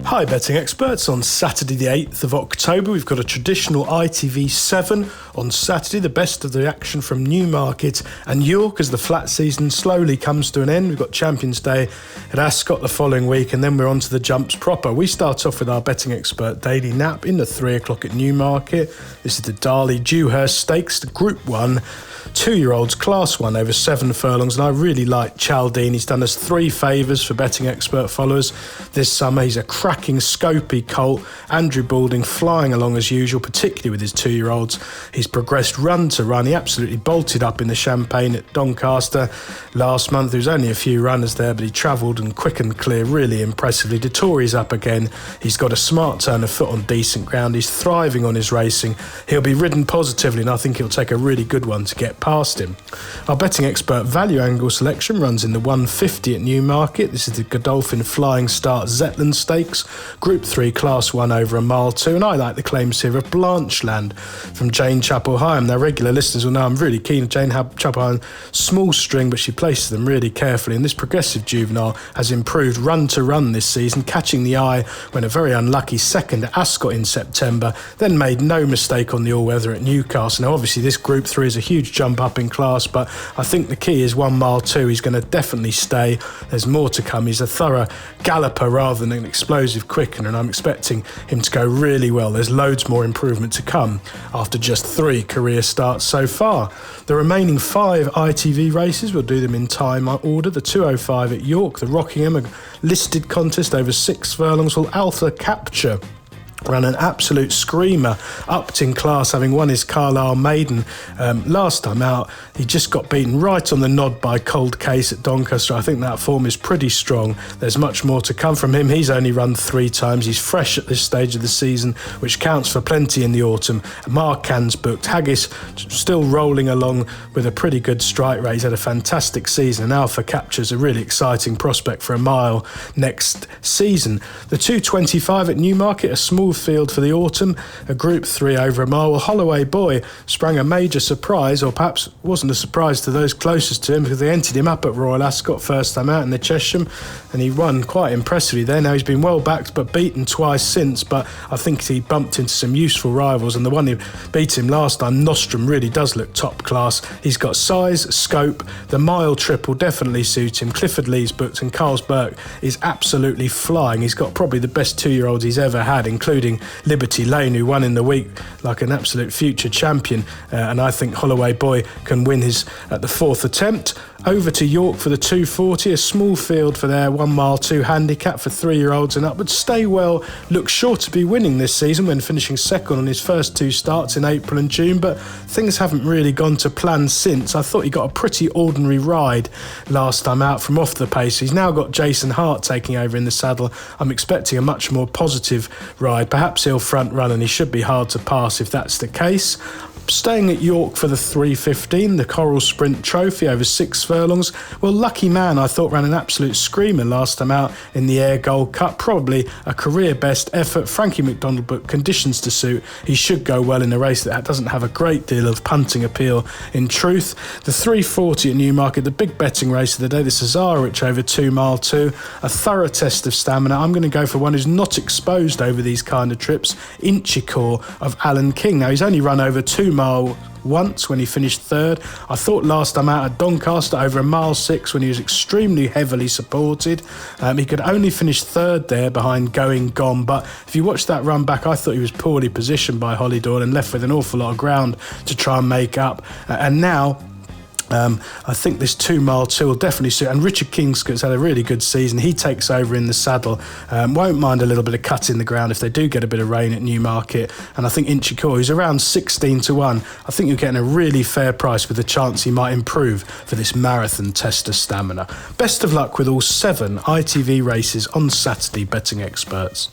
Hi betting experts, on Saturday the 8th of October we've got a traditional ITV 7 on Saturday, the best of the action from Newmarket and York as the flat season slowly comes to an end. We've got Champions Day at Ascot the following week and then we're on to the jumps proper. We start off with our betting expert daily nap in the 3 o'clock at Newmarket. This is the Darley Dewhurst Stakes, the Group 1. 2-year-olds, Class 1 over 7 furlongs, and I really like Chaldine. He's done us 3 favours for betting expert followers this summer. He's a cracking, scopy colt. Andrew Balding flying along as usual, particularly with his 2-year-olds. He's progressed run to run. He absolutely bolted up in the Champagne at Doncaster last month. There was only a few runners there, but he travelled and quick and clear really impressively. Dettori's up again. He's got a smart turn of foot on decent ground. He's thriving on his racing. He'll be ridden positively, and I think he'll take a really good one to get past him. Our betting expert value angle selection runs in the 150 at Newmarket. This is the Godolphin Flying Start Zetland Stakes, Group 3 Class 1 over a mile 2, and I like the claims here of Blancheland from Jane Chapel-Hyam. Now regular listeners will know I'm really keen on Jane Chapel-Hyam. Small string, but she places them really carefully, and this progressive juvenile has improved run to run this season, catching the eye when a very unlucky second at Ascot in September, then made no mistake on the all-weather at Newcastle. Now obviously this Group 3 is a huge jump up in class, but I think the key is 1 mile 2. He's going to definitely stay. There's more to come. He's a thorough galloper rather than an explosive quickener, and I'm expecting him to go really well. There's loads more improvement to come after just 3 career starts so far. The remaining 5 ITV races, we'll do them in time order. The 205 at York, the Rockingham, a listed contest over 6 furlongs, will Alpha Capture ran an absolute screamer, upped in class, having won his Carlisle Maiden last time out. He just got beaten right on the nod by Cold Case at Doncaster. I think that form is pretty strong. There's much more to come from him. He's only run 3 times. He's fresh at this stage of the season, which counts for plenty in the autumn. Marcan's booked. Haggis still rolling along with a pretty good strike rate. He's had a fantastic season, and Alpha Capture's a really exciting prospect for a mile next season. The 225 at Newmarket, a small field for the autumn, a Group 3 over a mile. Well, Holloway Boy sprang a major surprise, or perhaps wasn't a surprise to those closest to him, because they entered him up at Royal Ascot first time out in the Chesham, and he won quite impressively there. Now he's been well backed but beaten twice since, but I think he bumped into some useful rivals, and the one who beat him last time, Nostrum, really does look top class. He's got size, scope. The mile triple definitely suits him. Clifford Lee's booked, and Carl's Burke is absolutely flying. He's got probably the best 2-year-olds he's ever had, including Liberty Lane, who won in the week like an absolute future champion, and I think Holloway Boy can win his at the 4th attempt. Over to York for the 240, a small field for their 1 mile 2 handicap for 3-year-olds and upwards. Staywell looks sure to be winning this season when finishing second on his first 2 starts in April and June, but things haven't really gone to plan since. I thought he got a pretty ordinary ride last time out from off the pace. He's now got Jason Hart taking over in the saddle. I'm expecting a much more positive ride. Perhaps he'll front run, and he should be hard to pass if that's the case. Staying at York for the 315, the Coral Sprint Trophy over 6 furlongs. Well, Lucky Man, I thought, ran an absolute screamer last time out in the Air Gold Cup. Probably a career best effort. Frankie McDonald booked conditions to suit. He should go well in a race that doesn't have a great deal of punting appeal in truth. The 340 at Newmarket, the big betting race of the day, the Cesarewitch over 2 mile 2. A thorough test of stamina. I'm going to go for one who's not exposed over these kind of trips. Inchicore of Alan King. Now, he's only run over 2 mile once when he finished 3rd. I thought last time out at Doncaster over a mile 6 when he was extremely heavily supported. He could only finish 3rd there behind Going Gone, but if you watch that run back, I thought he was poorly positioned by Hollydore and left with an awful lot of ground to try and make up. And now I think this 2 mile 2 will definitely suit, and Richard Kingscott's had a really good season. He takes over in the saddle, won't mind a little bit of cut in the ground if they do get a bit of rain at Newmarket, and I think Inchicore, who's around 16 to 1, I think you're getting a really fair price with a chance he might improve for this marathon test of stamina. Best of luck with all 7 ITV races on Saturday, betting experts.